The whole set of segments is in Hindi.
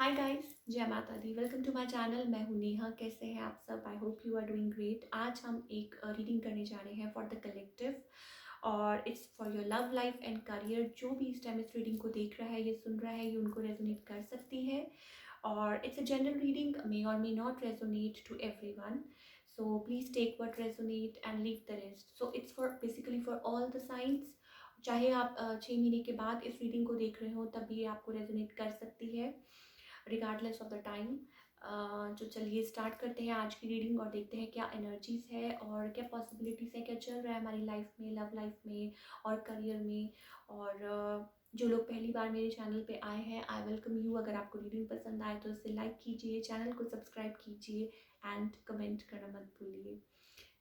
हाय गाइस, जय माता दी। Welcome to my channel. मैं हूं नेहा। कैसे हैं आप सब? I hope you are doing great. आज हम एक रीडिंग करने जा रहे हैं फॉर द कलेक्टिव और it's for your love life and career. जो भी इस टाइम इस रीडिंग को देख रहा है, ये सुन रहा है, ये उनको रेजोनेट कर सकती है। और it's a general reading, may or may not resonate to everyone, so please take what resonate and leave the rest. So it's for basically for all the science. चाहे आप 6 महीने के बाद इस रीडिंग को देख रहे हो, तब भी आपको रेजोनेट कर सकती है रिगार्डलेस ऑफ द टाइम। तो चलिए स्टार्ट करते हैं आज की रीडिंग और देखते हैं क्या एनर्जीज है और क्या पॉसिबिलिटीज़ है, क्या चल रहा है हमारी लाइफ में, लव लाइफ में और करियर में। और जो लोग पहली बार मेरे चैनल पे आए हैं, आई वेलकम यू। अगर आपको रीडिंग पसंद आए तो इसे लाइक कीजिए, चैनल को सब्सक्राइब कीजिए एंड कमेंट करना मत भूलिए।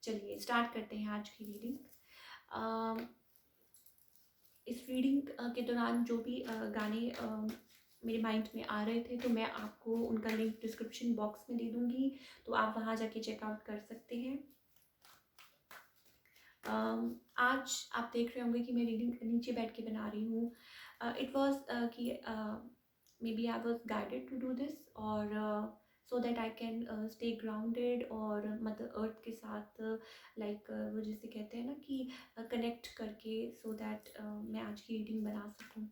चलिए स्टार्ट करते हैं आज की रीडिंग। इस रीडिंग के दौरान जो भी गाने मेरे माइंड में आ रहे थे, तो मैं आपको उनका लिंक डिस्क्रिप्शन बॉक्स में दे दूँगी, तो आप वहाँ जाके चेकआउट कर सकते हैं। आज आप देख रहे होंगे कि मैं रीडिंग नीचे बैठ के बना रही हूँ। इट वॉज कि maybe I was guided to do this, और so that I can stay grounded और मदर अर्थ के साथ लाइक वो जिसे कहते हैं ना कि कनेक्ट करके, सो दैट मैं आज की रीडिंग बना सकूँ।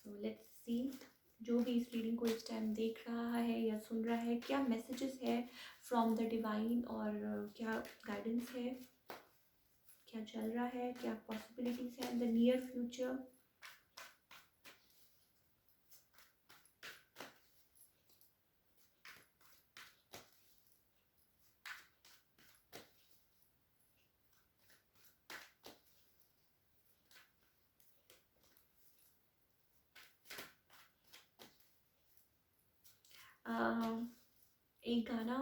सो लेट्स सी, जो भी इस रीडिंग को इस टाइम देख रहा है या सुन रहा है, क्या मैसेजेस है फ्रॉम द डिवाइन और क्या गाइडेंस है, क्या चल रहा है, क्या पॉसिबिलिटीज है इन द नियर फ्यूचर। एक गाना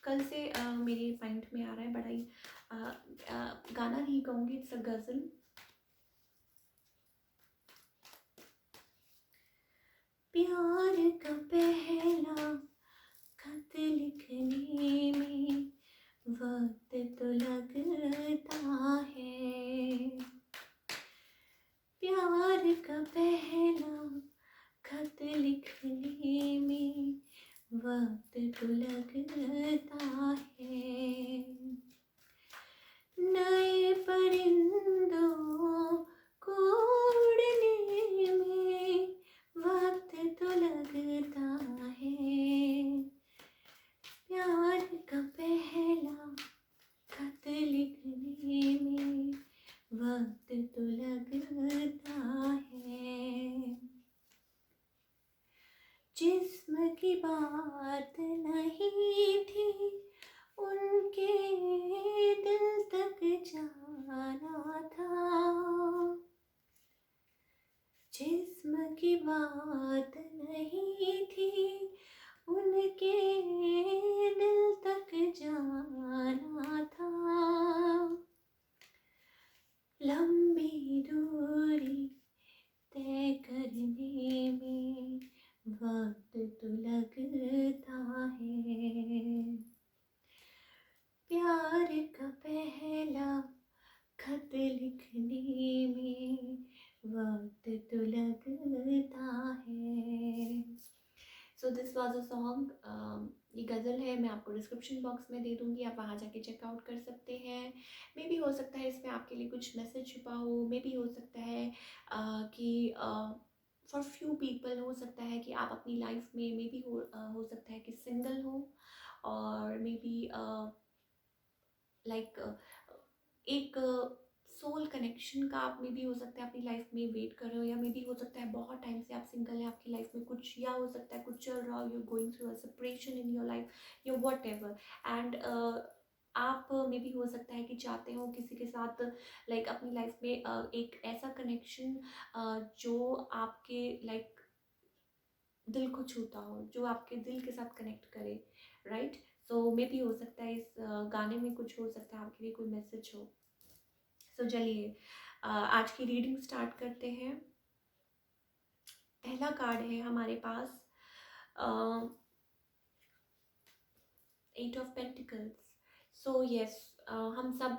कल से मेरे माइंड में आ रहा है, बड़ा ही गाना नहीं कहूँगी, इट्स अ गज़ल। प्यार का पहला खत लिखने में वक्त तो लगता है। प्यार का पहला खत लिखने में वक्त तो लगता है। नए परिंदों को उड़ने में वक्त तो लगता है। प्यार का पहला खत लिखने में वक्त तो लगता है। जिस्म की बात नहीं थी, उनके दिल तक जाना था। जिस्म की बात नहीं थी, उनके दिल तक जाना था। लंबी दूरी तय करने में वक्त तो लगता है। प्यार का पहला खत लिखने में वक्त तो लगता है। So this was a song. ये गज़ल है, मैं आपको डिस्क्रिप्शन बॉक्स में दे दूँगी, आप वहाँ जाके चेकआउट कर सकते हैं। मे भी हो सकता है इसमें आपके लिए कुछ मैसेज छुपा हो, मे भी हो सकता है कि फॉर फ्यू पीपल हो सकता है कि आप अपनी लाइफ में, मे भी हो सकता है कि सिंगल हो, और मे बी लाइक एक सोल कनेक्शन का आप मे भी हो सकता है अपनी लाइफ में वेट कर रहे हो, या मे भी हो सकता है बहुत टाइम से आप सिंगल हैं, आपकी लाइफ में कुछ, या हो सकता है कुछ चल रहा हो, you going through a separation in your life या वॉट एवर। एंड आप मे भी हो सकता है कि चाहते हो किसी के साथ लाइक अपनी लाइफ में एक ऐसा कनेक्शन जो आपके लाइक दिल को छूता हो, जो आपके दिल के साथ कनेक्ट करे, राइट। सो मे भी हो सकता है इस गाने में कुछ हो सकता है आपके लिए कोई मैसेज हो। सो चलिए आज की रीडिंग स्टार्ट करते हैं। पहला कार्ड है हमारे पास eight of pentacles. So yes, हम सब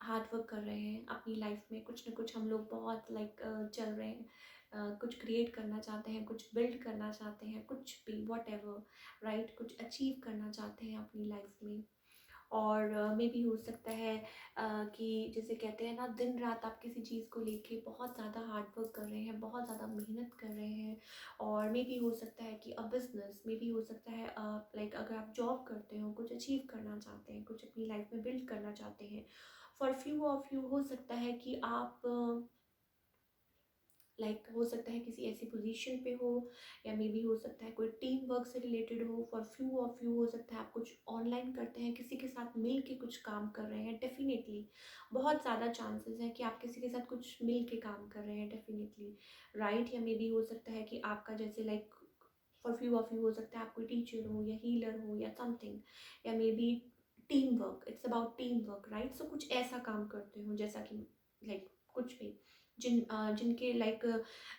हार्ड वर्क कर रहे हैं अपनी लाइफ में, कुछ ना कुछ हम लोग बहुत लाइक चल रहे हैं, कुछ क्रिएट करना चाहते हैं, कुछ बिल्ड करना चाहते हैं, कुछ भी वॉट एवर, राइट, कुछ अचीव करना चाहते हैं अपनी लाइफ में। और मे भी हो सकता है कि जैसे कहते हैं ना, दिन रात आप किसी चीज़ को लेके बहुत ज़्यादा हार्ड वर्क कर रहे हैं, बहुत ज़्यादा मेहनत कर रहे हैं। और मे भी हो सकता है कि बिजनेस, मे भी हो सकता है लाइक अगर आप जॉब करते हो, कुछ अचीव करना चाहते हैं, कुछ अपनी लाइफ में बिल्ड करना चाहते हैं। फॉर फ्यू ऑफ यू हो सकता है कि आप लाइक हो सकता है किसी ऐसी पोजीशन पे हो, या मे बी हो सकता है कोई टीम वर्क से रिलेटेड हो। फॉर फ्यू ऑफ यू हो सकता है आप कुछ ऑनलाइन करते हैं, किसी के साथ मिल के कुछ काम कर रहे हैं। डेफिनेटली बहुत ज़्यादा चांसेस हैं कि आप किसी के साथ कुछ मिल के काम कर रहे हैं, डेफिनेटली, राइट। या मे बी हो सकता है कि आपका जैसे like for few of you हो सकता है आप कोई टीचर हो या हीलर हो या समथिंग, या maybe team work, it's about team work, right. So कुछ ऐसा काम करते हो जैसा कि लाइक कुछ भी जिनके लाइक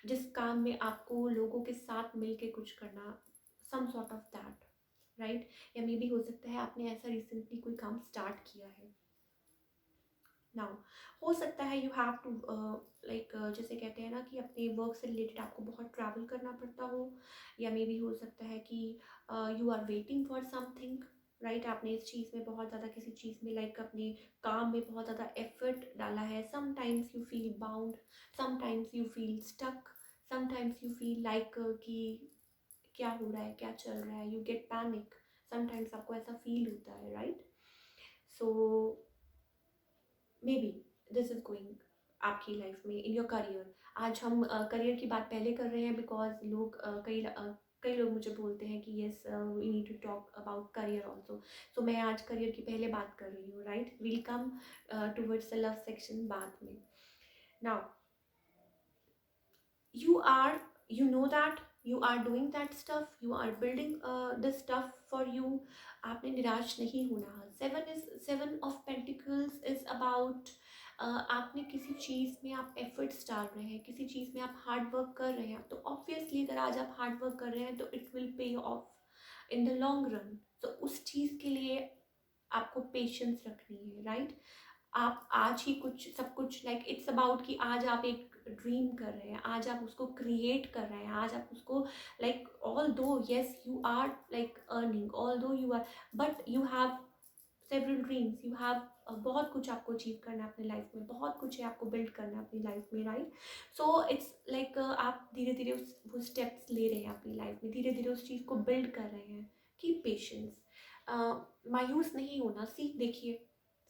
जिस काम में आपको लोगों के साथ मिलके कुछ करना, some sort of that, right. या मे बी हो सकता है आपने ऐसा रिसेंटली कोई काम स्टार्ट किया है। नाउ हो सकता है यू हैव टू लाइक जैसे कहते हैं ना कि अपने वर्क से रिलेटेड आपको बहुत ट्रैवल करना पड़ता हो, या मे बी हो सकता है कि you are waiting for something, right. आपने इस चीज़ में बहुत ज़्यादा किसी चीज़ में लाइक अपने काम में बहुत ज़्यादा एफर्ट डाला है। Sometimes you feel bound, sometimes you feel stuck, sometimes you feel like कि क्या हो रहा है, क्या चल रहा है, यू गेट पैनिक। समटाइम्स आपको ऐसा फील होता है, right. So may be this is going आपकी लाइफ में इन योर करियर। आज हम करियर की बात पहले कर रहे हैं बिकॉज लोग कई लोग मुझे बोलते हैं कि yes we need to talk about career also. So मैं आज करियर की पहले बात कर रही हूँ, right. Will come towards the love section बाद में। Now you are, you know that you are doing that stuff, you are building this stuff for you। आपने निराश नहीं होना। Seven of pentacles is about आपने किसी चीज़ में आप एफर्ट्स डाल रहे हैं, किसी चीज़ में आप हार्ड वर्क कर रहे हैं, तो ऑब्वियसली अगर आज आप हार्ड वर्क कर रहे हैं तो it will pay of in the long run. तो उस चीज़ के लिए आपको पेशेंस रखनी है, राइट। आप आज ही कुछ सब कुछ लाइक इट्स अबाउट कि आज आप एक ड्रीम कर रहे हैं, आज आप उसको क्रिएट कर रहे हैं, आज आप उसको like although yes you are like earning, although you are, but you have several dreams, you have बहुत कुछ आपको अचीव करना है अपनी लाइफ में, बहुत कुछ है आपको बिल्ड करना है अपनी लाइफ में, राइट। सो इट्स लाइक आप धीरे धीरे वो स्टेप्स ले रहे हैं अपनी लाइफ में, धीरे धीरे उस चीज़ को बिल्ड कर रहे हैं। कीप पेशेंस, मायूस नहीं होना, सीख देखिए।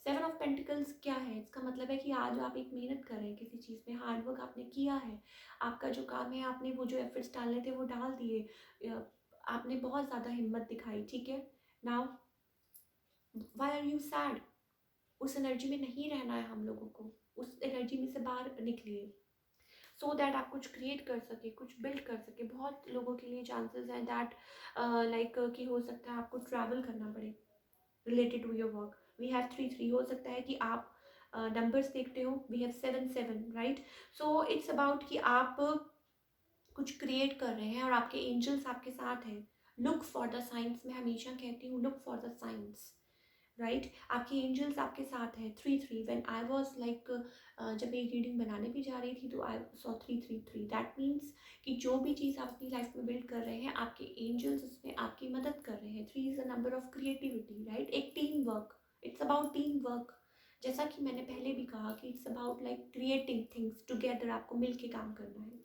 सेवन ऑफ पेंटिकल्स क्या है, इसका मतलब है कि आज आप एक मेहनत कर रहे हैं किसी चीज़ में, हार्डवर्क आपने किया है, आपका जो काम है आपने वो जो एफर्ट्स डालने थे वो डाल दिए, आपने बहुत ज़्यादा हिम्मत दिखाई, ठीक है। Now why are you sad, उस एनर्जी में नहीं रहना है हम लोगों को, उस एनर्जी में से बाहर निकलिए सो दैट आप कुछ क्रिएट कर सके, कुछ बिल्ड कर सके। बहुत लोगों के लिए चांसेस हैं दैट लाइक कि हो सकता है आपको ट्रैवल करना पड़े related to your work. We have 3 3, हो सकता है कि आप नंबर्स देखते हो, we have 7 7, right. So it's about कि आप कुछ क्रिएट कर रहे हैं और आपके एंजल्स आपके साथ हैं। लुक फॉर द साइंस, मैं हमेशा कहती हूँ look for the science, right. आपके एंजल्स आपके साथ हैं। 3 3 व्हेन आई वाज लाइक जब मैं रीडिंग बनाने भी जा रही थी तो आई सॉ 3 3 3, दैट मीन्स कि जो भी चीज़ आप अपनी लाइफ में बिल्ड कर रहे हैं आपके एंजल्स उसमें आपकी मदद कर रहे हैं। 3 is a number of creativity, right. एक team work, it's about team work. जैसा कि मैंने पहले भी कहा कि it's about like creating things together, आपको मिलके काम करना है,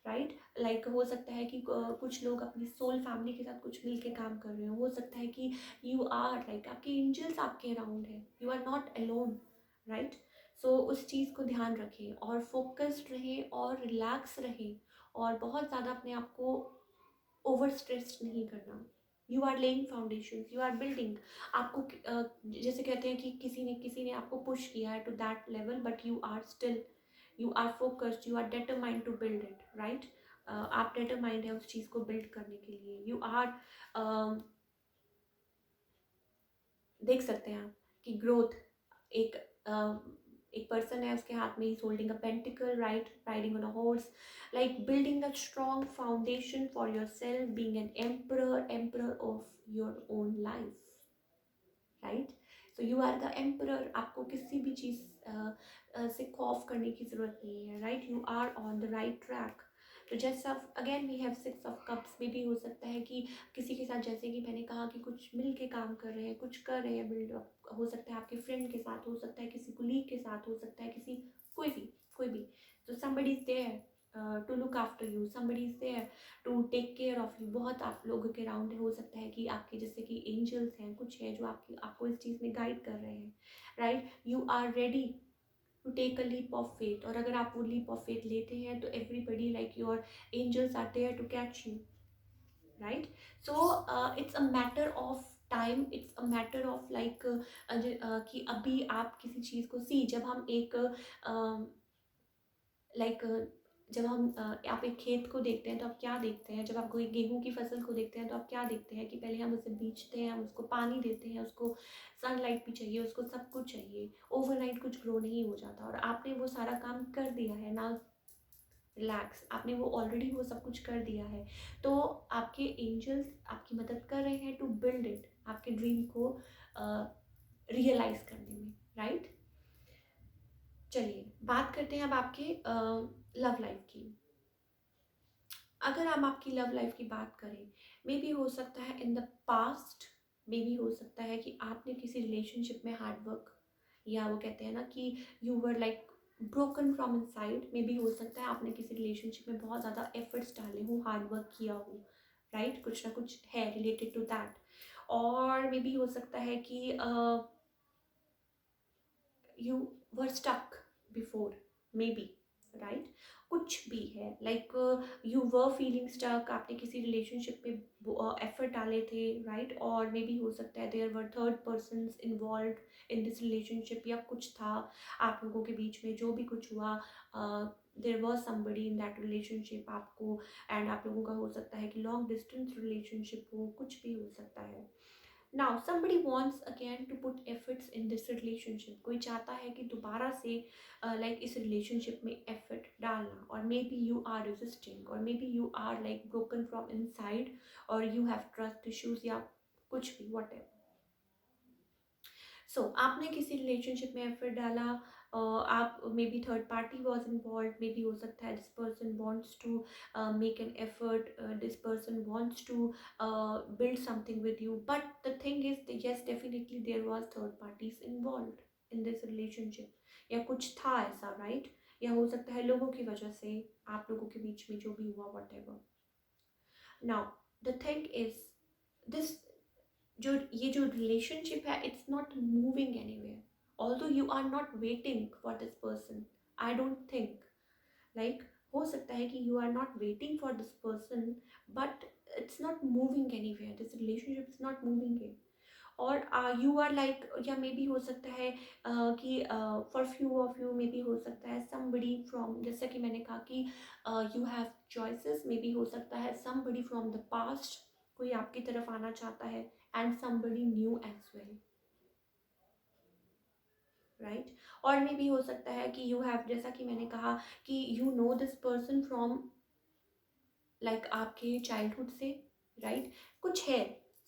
राइट। लाइक हो सकता है कि कुछ लोग अपनी सोल फैमिली के साथ कुछ मिल के काम कर रहे हो, हो सकता है कि यू आर लाइक आपके एंजल्स आपके अराउंड है, you are not alone, right. So उस चीज़ को ध्यान रखें और फोकस्ड रहें और रिलैक्स रहें, और बहुत ज़्यादा अपने आप को ओवर स्ट्रेस्ड नहीं करना। You are laying foundation, you are building. आपको जैसे कहते हैं कि किसी ने आपको पुश किया है to that level, but you are still, you are focused, you are determined to build it, right. आप डिटरमाइंड है उस चीज़ को बिल्ड करने के लिए। यू आर देख सकते हैं आप कि ग्रोथ, एक एक पर्सन है, उसके हाथ में is holding a pentacle, right, riding on a horse, like building a strong foundation for yourself, being an emperor of your own life, right. So you are the emperor, आपको किसी भी चीज़ से खौफ करने की ज़रूरत नहीं है, right. You are on the right track. तो जैसा again we have 6 of cups, में भी हो सकता है कि किसी के साथ, जैसे कि मैंने कहा कि कुछ मिल के काम कर रहे हैं, कुछ कर रहे हैं बिल्डअप, हो सकता है आपके फ्रेंड के साथ, हो सकता है किसी कुलीग के साथ, हो सकता है किसी कोई भी तो somebody is there to look after you, somebody is there to take care of you। बहुत आप लोगों के अराउंड हो सकता है कि आपके जैसे कि एंजल्स हैं, कुछ है जो आपको इस चीज़ में गाइड कर रहे हैं, right. You are ready to take a leap of faith, और अगर आप वो लीप ऑफ फेथ लेते हैं तो everybody like your angels are there to catch you, right. So it's a matter of time, it's a matter of like कि अभी आप किसी चीज़ को जब हम एक लाइक जब हम आप एक खेत को देखते हैं तो आप क्या देखते हैं, जब आप कोई गेहूं की फसल को देखते हैं तो आप क्या देखते हैं कि पहले हम उसे बीजते हैं, हम उसको पानी देते हैं, उसको सनलाइट भी चाहिए, उसको सब कुछ चाहिए, ओवरनाइट कुछ ग्रो नहीं हो जाता। और आपने वो सारा काम कर दिया है ना, रिलैक्स, आपने वो ऑलरेडी वो सब कुछ कर दिया है, तो आपके एंजल्स आपकी मदद कर रहे हैं टू बिल्ड इट, आपके ड्रीम को रियलाइज करने में, राइट। चलिए बात करते हैं अब आपके लव लाइफ की। अगर हम आपकी लव लाइफ की बात करें, मे बी हो सकता है in the past, may be हो सकता है कि आपने किसी रिलेशनशिप में हार्ड वर्क, या वो कहते हैं ना कि you were like broken from inside, maybe हो सकता है आपने किसी रिलेशनशिप में बहुत ज़्यादा एफर्ट्स डाले हो, हार्ड वर्क किया हो, राइट, कुछ ना कुछ है रिलेटेड टू दैट। और मे बी हो सकता है कि you were stuck before, maybe, right, कुछ भी है like you were feeling stuck, आपने किसी रिलेशनशिप में एफर्ट डाले थे, राइट। और मे बी हो सकता है there were third person involve in this relationship, या कुछ था आप लोगों के बीच में, जो भी कुछ हुआ, there was somebody in that relationship आपको, एंड आप लोगों का हो सकता है कि लॉन्ग डिस्टेंस रिलेशनशिप हो, कुछ भी हो सकता है। Now somebody wants again to put efforts in this relationship, कोई चाहता है कि दोबारा से लाइक इस रिलेशनशिप में एफर्ट डालना, और maybe you are resisting, और maybe you are like broken from inside, और यू हैव ट्रस्ट इश्यूज, या कुछ भी वट एवर। सो आपने किसी रिलेशनशिप में एफर्ट डाला, आप maybe third party was involve, maybe हो सकता है this person wants to make an effort, this person wants to build something with you, but the thing is that yes, definitely there was third parties involved in this relationship, या कुछ था ऐसा, राइट, या हो सकता है लोगों की वजह से आप लोगों के बीच में जो भी हुआ, whatever। now the thing is this, जो रिलेशनशिप है, it's not moving anywhere, although you are not waiting for this person, I don't think, like हो सकता है कि you are not waiting for this person, but it's not moving anywhere, this relationship is not moving it, और यू आर लाइक, या मे बी हो सकता है कि for few of you maybe हो सकता है somebody फ्रॉम, जैसा कि मैंने कहा कि you have choices, may be हो सकता है somebody फ्रॉम द पास्ट कोई आपकी तरफ आना चाहता है, and somebody new age well, right. और मे बी हो सकता है कि यू हैव, जैसा कि मैंने कहा कि you know this person from like आपके चाइल्डहुड से, राइट, कुछ है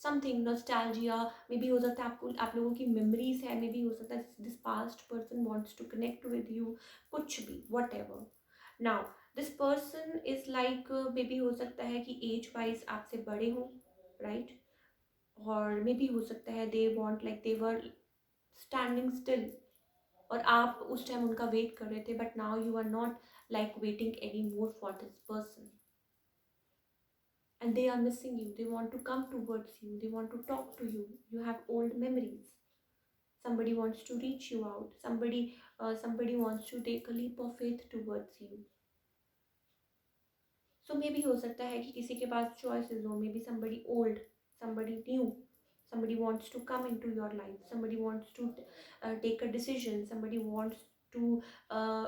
समथिंग नॉस्टैल्जिया, मे बी हो सकता है आपको, आप लोगों की मेमोरीज है, मे बी हो सकता है this past person wants to connect with you, कुछ भी whatever. Now this person is like, maybe हो सकता है कि एज वाइज आपसे बड़े हो, राइट, और मे बी हो सकता है they want like they were standing still, और आप उस टाइम उनका वेट कर रहे थे, but now you are not like waiting any more for this person, and they are missing you, they want to come towards you, they want to talk to you, you have old memories, somebody wants to reach you out, somebody wants to take a leap of faith towards you। so maybe हो सकता है कि किसी के पास choices हो, maybe somebody old, somebody new, somebody wants to come into your life, somebody wants to take a decision, somebody wants to uh,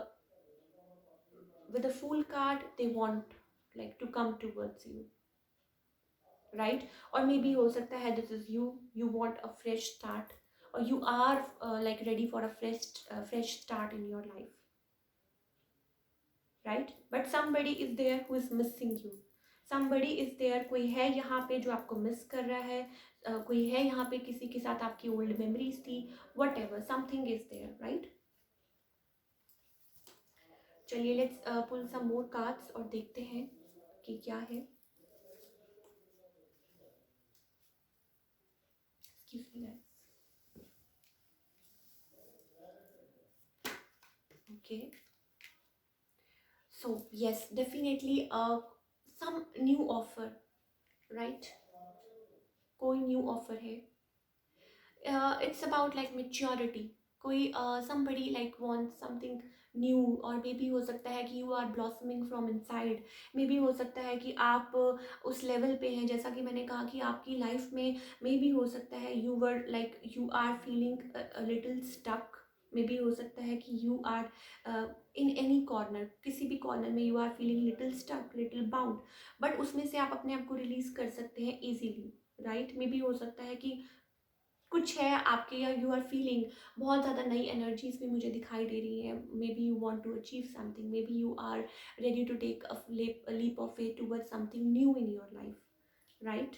with a full card, they want like to come towards you, right. और मे बी हो सकता है this is you want a fresh start, और you are like ready for a fresh start in your life, right, but somebody is there who is missing you, somebody is there, कोई है यहाँ पे जो आपको मिस कर रहा है, कोई है यहाँ पे किसी के साथ आपकी ओल्ड मेमोरीज थी, whatever, something is there, right. चलिए let's pull some more cards और देखते हैं कि क्या है। Excuse me guys. Okay, so yes, definitely some new offer, right? कोई न्यू ऑफर है। It's about like maturity. कोई somebody like wants something new, और मे बी हो सकता है कि you are blossoming from inside. Maybe हो सकता है कि आप उस लेवल पे हैं, जैसा कि मैंने कहा कि आपकी लाइफ में मे बी हो सकता है you were like you are feeling little stuck. Maybe हो सकता है कि you are in any corner, किसी भी कॉर्नर में you are feeling little stuck, little bound, but उसमें से आप अपने आप को रिलीज कर सकते हैं इजीली, राइट? मे बी हो सकता है कि कुछ है आपके, या यू आर फीलिंग बहुत ज़्यादा नई एनर्जीज भी मुझे दिखाई दे रही है। Maybe you want to achieve something, maybe you are ready to take a leap of faith towards something new in your life, right?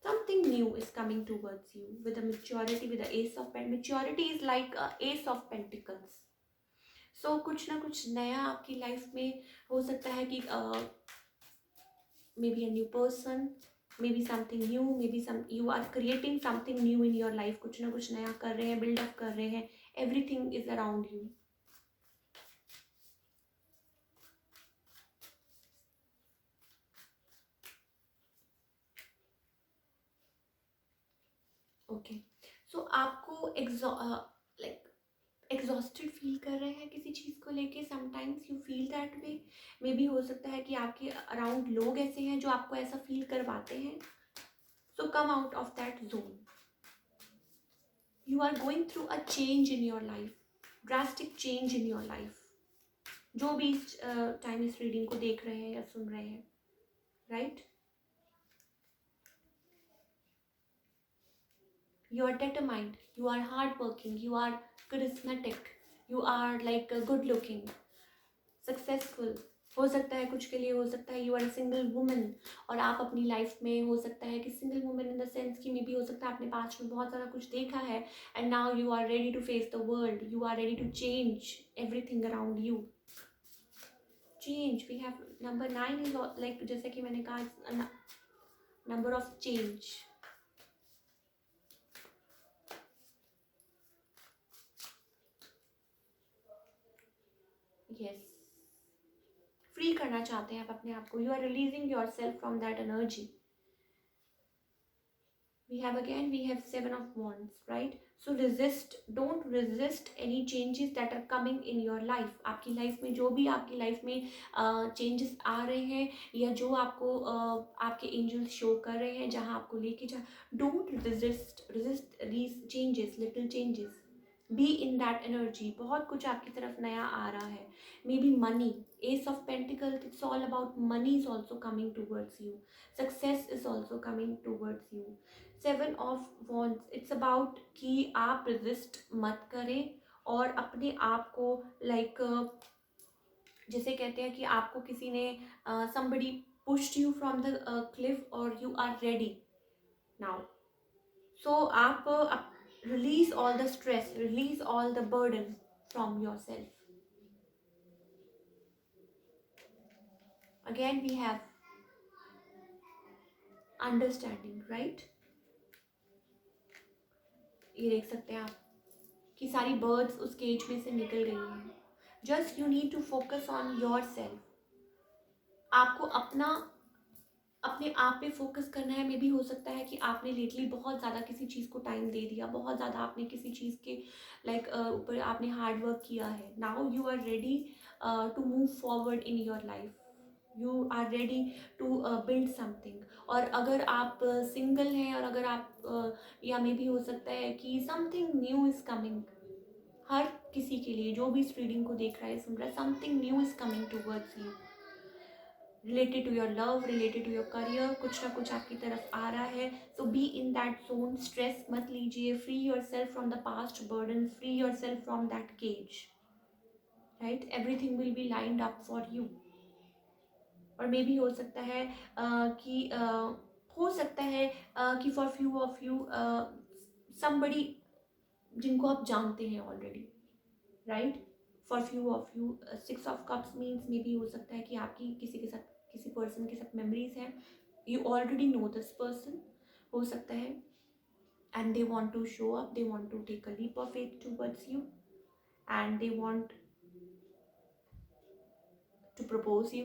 Something new is coming towards you with a maturity, with the ace of pen. Maturity is like a ace of pentacles. So कुछ ना कुछ नया आपकी लाइफ में हो सकता है कि maybe a new person, maybe something new, maybe some you are creating something new in your life. कुछ ना कुछ नया कर रहे हैं, build up कर रहे हैं, everything is around you. Okay, so आपको like एग्जॉस्टेड फील कर रहे हैं किसी चीज़ को लेके, sometimes you feel that way. May be हो सकता है कि आपके अराउंड लोग ऐसे हैं जो आपको ऐसा फील करवाते हैं। So come out of that zone. You are going through a change in your life, drastic change in your life. जो भी इस टाइम इस रीडिंग को देख रहे हैं या सुन रहे हैं, right? You are determined, you are hardworking, you are charismatic, you are like good looking, successful. हो सकता है कुछ के लिए हो सकता है यू आर सिंगल वुमन, और आप अपनी लाइफ में हो सकता है कि single woman in the sense कि मे बी हो सकता है आपने पास्ट में बहुत ज़्यादा कुछ देखा है, and now you are ready to face the world, you are ready to change everything around you. Change, we have number 9 is like, जैसे कि मैंने कहा, number of change. Yes, free करना चाहते हैं आप अपने आप को, you are releasing yourself from that energy. we have 7 of wands, right? So resist, don't resist any changes that are coming in your life. आपकी लाइफ में जो भी आपकी लाइफ में चेंजेस आ रहे हैं, या जो आपको आपके एंजल्स शो कर रहे हैं, जहाँ आपको लेके जा, don't resist these changes, little changes. B in that energy. बहुत कुछ आपकी तरफ नया आ रहा है। May be money, S of pentacle, it's all about money is also coming towards you, success is also coming towards you. 7 of wands, it's about कि आप रेजिस्ट मत करें, और अपने आप को लाइक जैसे कहते हैं कि आपको किसी ने somebody pushed you from the cliff, और you are ready now. So आप release all the stress, release all the burden from yourself. Again we have understanding, right? ये देख सकते हैं आप कि सारी बर्ड्स उस केज में से निकल गई हैं। Just you need to focus on yourself. आपको अपने आप पे फोकस करना है। मे भी हो सकता है कि आपने लेटली बहुत ज़्यादा किसी चीज़ को टाइम दे दिया, बहुत ज़्यादा आपने किसी चीज़ के लाइक ऊपर आपने हार्ड वर्क किया है। Now you are ready to move forward in your life, you are ready to build something. और अगर आप सिंगल हैं, और अगर आप या मे भी हो सकता है कि समथिंग न्यू इज़ कमिंग, हर किसी के लिए जो भी इस रीडिंग को देख रहा है, सुन रहा है, something new is coming towards you, related to your love, related to your career. कुछ ना कुछ आपकी तरफ आ रहा है। So be in that zone, stress मत लीजिए, free yourself from the past burden, free yourself from that cage, right? Everything will be lined up for you. और मे भी हो सकता है कि हो सकता है कि for few of you somebody जिनको आप जानते हैं already, right? For few of you 6 of cups means मे भी हो सकता है कि आपकी किसी के साथ किसी पर्सन के साथ मेमोरीज हैं, you already know this person, हो सकता है, and they want to show up, they want to take a leap of faith towards you, and they want to propose you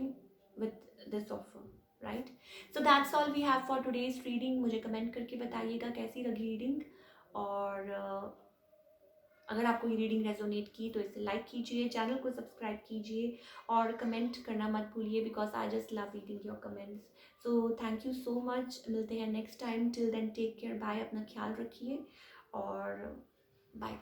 with this offer, right? So that's all we have for today's reading. मुझे कमेंट करके बताइएगा कैसी लगी रीडिंग, और अगर आपको ये रीडिंग रेजोनेट की तो इसे लाइक कीजिए, चैनल को सब्सक्राइब कीजिए और कमेंट करना मत भूलिए, because I just love reading your comments. So thank you so much. मिलते हैं next time. Till then take care, bye. अपना ख्याल रखिए और बाय.